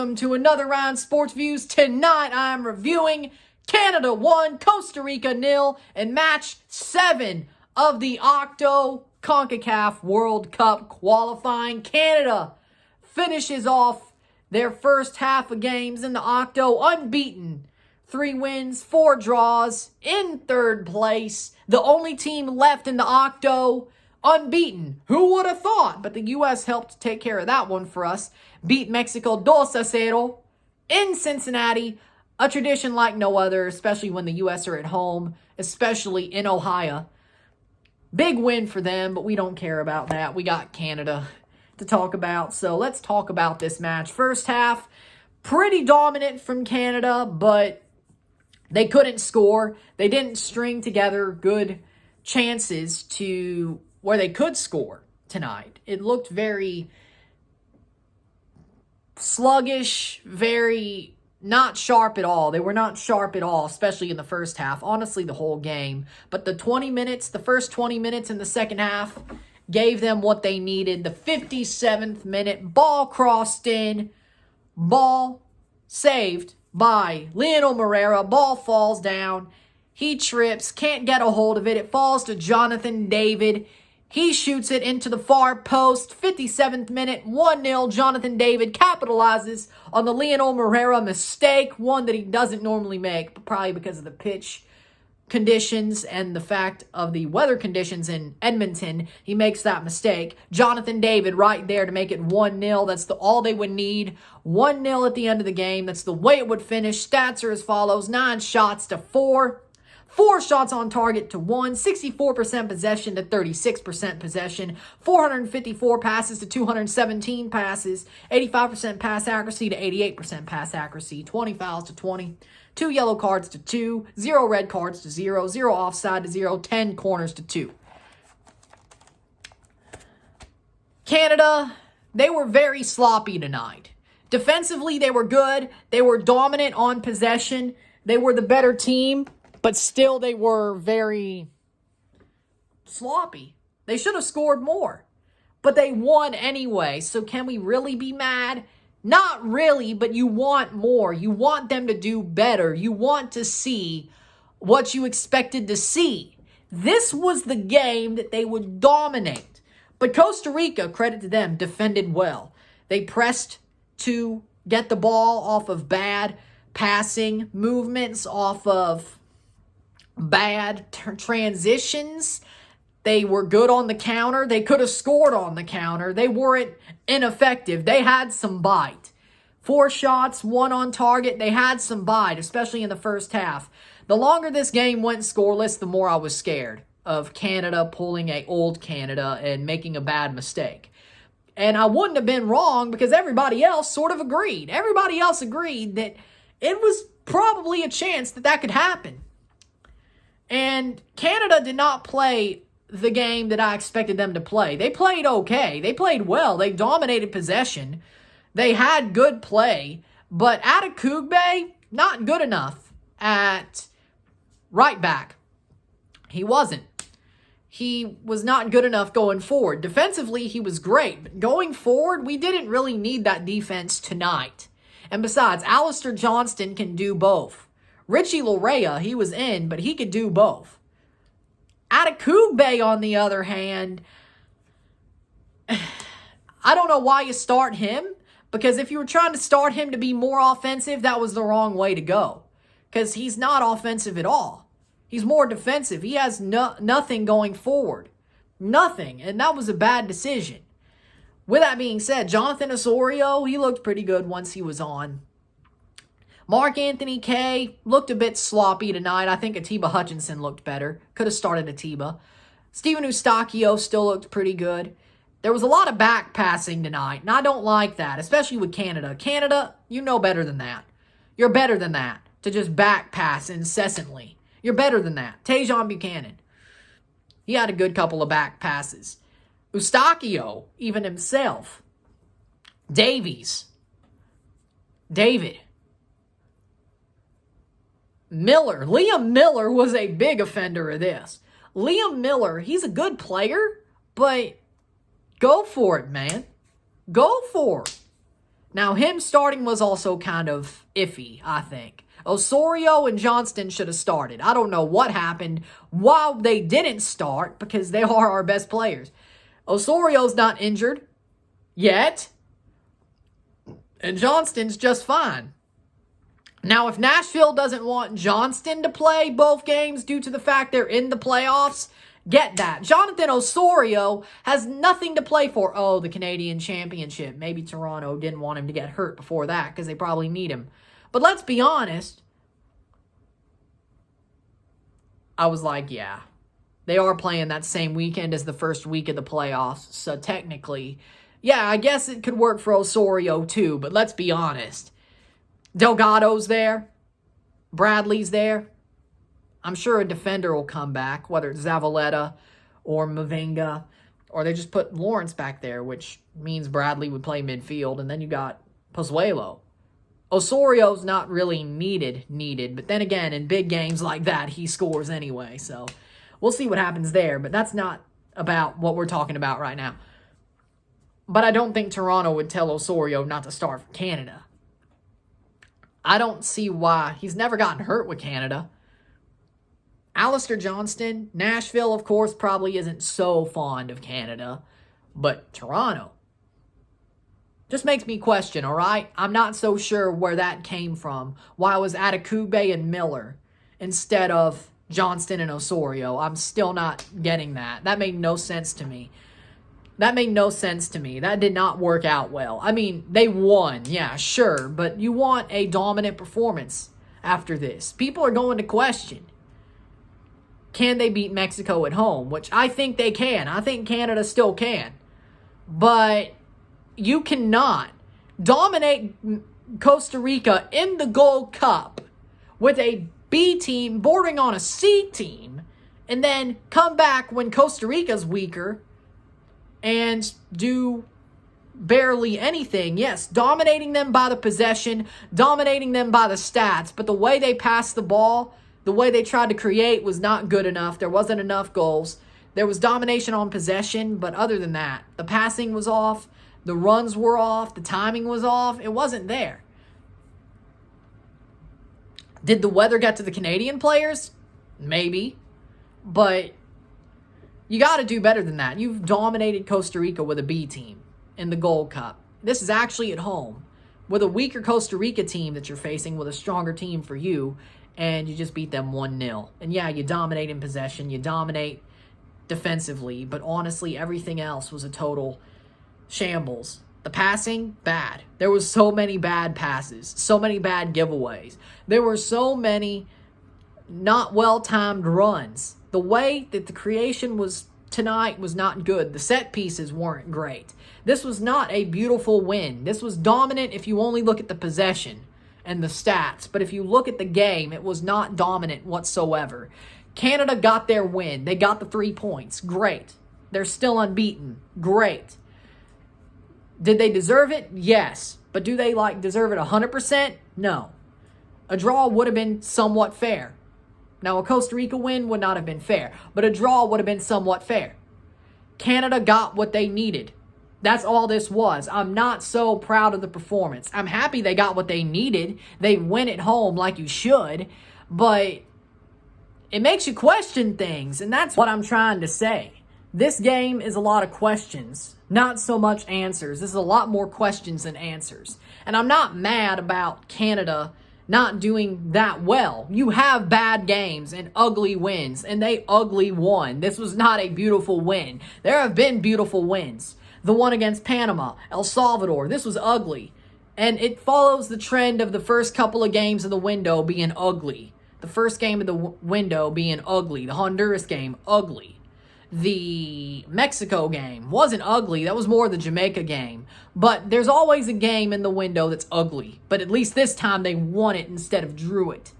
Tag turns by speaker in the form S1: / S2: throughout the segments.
S1: welcome to another round of Sports Views. Tonight I'm reviewing Canada 1, Costa Rica 0 in match 7 of the CONCACAF World Cup qualifying. Canada finishes off their first half of games in the Octo unbeaten. 3 wins, 4 draws, in third place. The only team left in the Octo unbeaten. Who would have thought? But the U.S. helped take care of that one for us. Beat Mexico 2-0 in Cincinnati. A tradition like no other, especially when the U.S. are at home, especially in Ohio. Big win for them, but we don't care about that. We got Canada to talk about. So let's talk about this match. First half, pretty dominant from Canada, but they couldn't score. They didn't string together good chances to where they could score tonight. It looked very sluggish, very not sharp at all. They were not sharp at all, especially in the first half. Honestly, the whole game. But the first 20 minutes in the second half gave them what they needed. The 57th minute, ball crossed in, ball saved by Lionel Moreira. Ball falls down. He trips, can't get a hold of it. It falls to Jonathan David. He shoots it into the far post. 57th minute, 1-0. Jonathan David capitalizes on the Lionel Moreira mistake. One that he doesn't normally make, but probably because of the pitch conditions and the fact of the weather conditions in Edmonton. He makes that mistake. Jonathan David right there to make it 1-0. That's all they would need. 1-0 at the end of the game. That's the way it would finish. Stats are as follows. 9 shots to 4. 4 shots on target to 1, 64% possession to 36% possession, 454 passes to 217 passes, 85% pass accuracy to 88% pass accuracy, 20 fouls to 20, 2 yellow cards to 2, 0 red cards to 0, 0 offside to 0, 10 corners to 2. Canada, they were very sloppy tonight. Defensively, they were good. They were dominant on possession. They were the better team. But still, they were very sloppy. They should have scored more. But they won anyway. So can we really be mad? Not really, but you want more. You want them to do better. You want to see what you expected to see. This was the game that they would dominate. But Costa Rica, credit to them, defended well. They pressed to get the ball off of bad passing movements, off of bad transitions. They were good on the counter. They could have scored on the counter. They weren't ineffective. They had some bite. 4 shots, 1 on target. They had some bite, especially in the first half. The longer this game went scoreless, the more I was scared of Canada pulling a old Canada and making a bad mistake. And I wouldn't have been wrong because everybody else sort of agreed. Everybody else agreed that it was probably a chance that that could happen. And Canada did not play the game that I expected them to play. They played okay. They played well. They dominated possession. They had good play. But Octagonal, not good enough at right back. He wasn't. He was not good enough going forward. Defensively, he was great. But going forward, we didn't really need that defense tonight. And besides, Alistair Johnston can do both. Richie Lorea, he was in, but he could do both. Octagonal, on the other hand, I don't know why you start him, because if you were trying to start him to be more offensive, that was the wrong way to go, because he's not offensive at all. He's more defensive. He has nothing going forward. Nothing, and that was a bad decision. With that being said, Jonathan Osorio, he looked pretty good once he was on. Mark Anthony Kaye looked a bit sloppy tonight. I think Atiba Hutchinson looked better. Could have started Atiba. Steven Eustáquio still looked pretty good. There was a lot of back passing tonight, and I don't like that, especially with Canada. Canada, you know better than that. You're better than that, to just back pass incessantly. You're better than that. Tajon Buchanan, he had a good couple of back passes. Eustáquio, even himself. David. Miller. Liam Miller was a big offender of this. Liam Miller, he's a good player, but go for it, man. Go for it. Now, him starting was also kind of iffy, I think. Osorio and Johnston should have started. I don't know what happened while they didn't start because they are our best players. Osorio's not injured yet, and Johnston's just fine. Now, if Nashville doesn't want Johnston to play both games due to the fact they're in the playoffs, get that. Jonathan Osorio has nothing to play for. Oh, the Canadian Championship. Maybe Toronto didn't want him to get hurt before that because they probably need him. But let's be honest. I was like, yeah. They are playing that same weekend as the first week of the playoffs. So technically, yeah, I guess it could work for Osorio too. But let's be honest. Delgado's there. Bradley's there. I'm sure a defender will come back, whether it's Zavaleta or Mavinga, or they just put Lawrence back there, which means Bradley would play midfield, and then you got Pozuelo. Osorio's not really needed, but then again, in big games like that, he scores anyway, so we'll see what happens there, but that's not about what we're talking about right now. But I don't think Toronto would tell Osorio not to start for Canada. I don't see why. He's never gotten hurt with Canada. Alistair Johnston, Nashville, of course, probably isn't so fond of Canada, but Toronto just makes me question, all right? I'm not so sure where that came from, why it was Adekugbe and Miller instead of Johnston and Osorio. I'm still not getting that. That made no sense to me. That did not work out well. I mean, they won, yeah, sure, but you want a dominant performance after this. People are going to question, can they beat Mexico at home? Which I think they can. I think Canada still can. But you cannot dominate Costa Rica in the Gold Cup with a B team bordering on a C team and then come back when Costa Rica's weaker and do barely anything. Yes, dominating them by the possession, dominating them by the stats, but the way they passed the ball, the way they tried to create was not good enough. There wasn't enough goals. There was domination on possession, but other than that, the passing was off, the runs were off, the timing was off. It wasn't there. Did the weather get to the Canadian players? Maybe, but you got to do better than that. You've dominated Costa Rica with a B team in the Gold Cup. This is actually at home with a weaker Costa Rica team that you're facing with a stronger team for you, and you just beat them 1-0. And yeah, you dominate in possession, you dominate defensively, but honestly, everything else was a total shambles. The passing, bad. There was so many bad passes, so many bad giveaways. There were so many not well-timed runs. The way that the creation was tonight was not good. The set pieces weren't great. This was not a beautiful win. This was dominant if you only look at the possession and the stats. But if you look at the game, it was not dominant whatsoever. Canada got their win. They got the 3 points. Great. They're still unbeaten. Great. Did they deserve it? Yes. But do they deserve it 100%? No. A draw would have been somewhat fair. Now, a Costa Rica win would not have been fair, but a draw would have been somewhat fair. Canada got what they needed. That's all this was. I'm not so proud of the performance. I'm happy they got what they needed. They win at home like you should, but it makes you question things, and that's what I'm trying to say. This game is a lot of questions, not so much answers. This is a lot more questions than answers. And I'm not mad about Canada not doing that well. You have bad games and ugly wins, and they ugly won. This was not a beautiful win. There have been beautiful wins. The one against Panama, El Salvador, this was ugly. And it follows the trend of the first couple of games of the window being ugly. The first game of the window being ugly. The Honduras game, ugly. The Mexico game wasn't ugly. That was more the Jamaica game. But there's always a game in the window that's ugly. But at least this time they won it instead of drew it,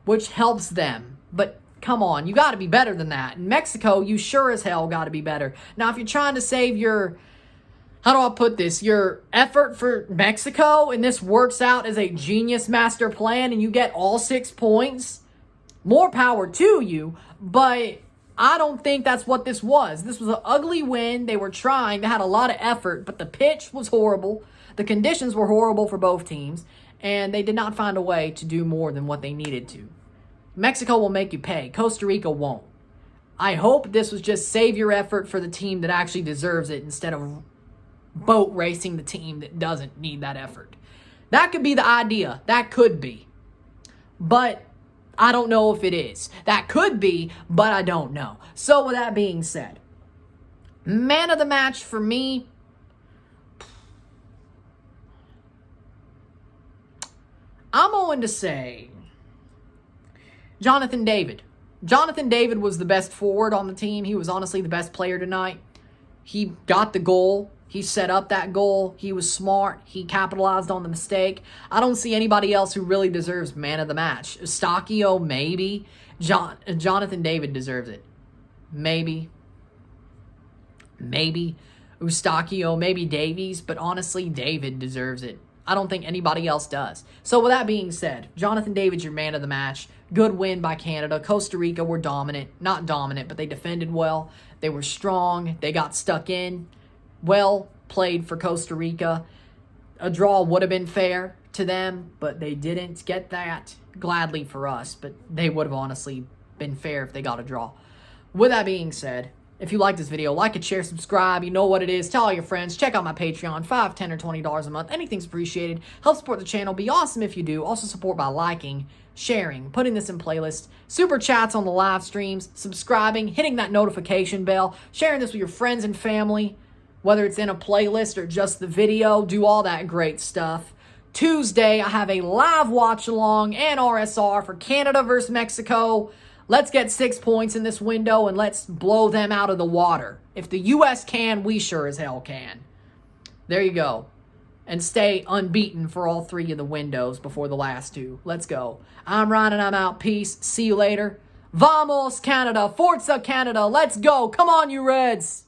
S1: which helps them. But come on, you got to be better than that. In Mexico, you sure as hell got to be better. Now, if you're trying to save your, how do I put this, your effort for Mexico, and this works out as a genius master plan and you get all 6 points, more power to you. But I don't think that's what this was. This was an ugly win. They were trying. They had a lot of effort, but the pitch was horrible. The conditions were horrible for both teams, and they did not find a way to do more than what they needed to. Mexico will make you pay. Costa Rica won't. I hope this was just savior effort for the team that actually deserves it instead of boat racing the team that doesn't need that effort. That could be the idea. That could be. But I don't know if it is. That could be, but I don't know. So with that being said, man of the match for me, I'm going to say Jonathan David. Jonathan David was the best forward on the team. He was honestly the best player tonight. He got the goal. He set up that goal. He was smart. He capitalized on the mistake. I don't see anybody else who really deserves man of the match. Eustaquio, maybe. Jonathan David deserves it. Maybe. Eustaquio, maybe Davies, but honestly, David deserves it. I don't think anybody else does. So with that being said, Jonathan David's your man of the match. Good win by Canada. Costa Rica were dominant. Not dominant, but they defended well. They were strong. They got stuck in. Well played for Costa Rica. A draw would have been fair to them, but they didn't get that. Gladly for us, but they would have honestly been fair if they got a draw. With that being said, if you like this video, like it, share, subscribe. You know what it is. Tell all your friends. Check out my Patreon. $5, $10, or $20 a month. Anything's appreciated. Help support the channel. Be awesome if you do. Also support by liking, sharing, putting this in playlists, super chats on the live streams, subscribing, hitting that notification bell, sharing this with your friends and family, whether it's in a playlist or just the video. Do all that great stuff. Tuesday, I have a live watch-along and RSR for Canada versus Mexico. Let's get 6 points in this window and let's blow them out of the water. If the U.S. can, we sure as hell can. There you go. And stay unbeaten for all 3 of the windows before the last 2. Let's go. I'm Ryan and I'm out. Peace. See you later. Vamos, Canada. Forza, Canada. Let's go. Come on, you Reds.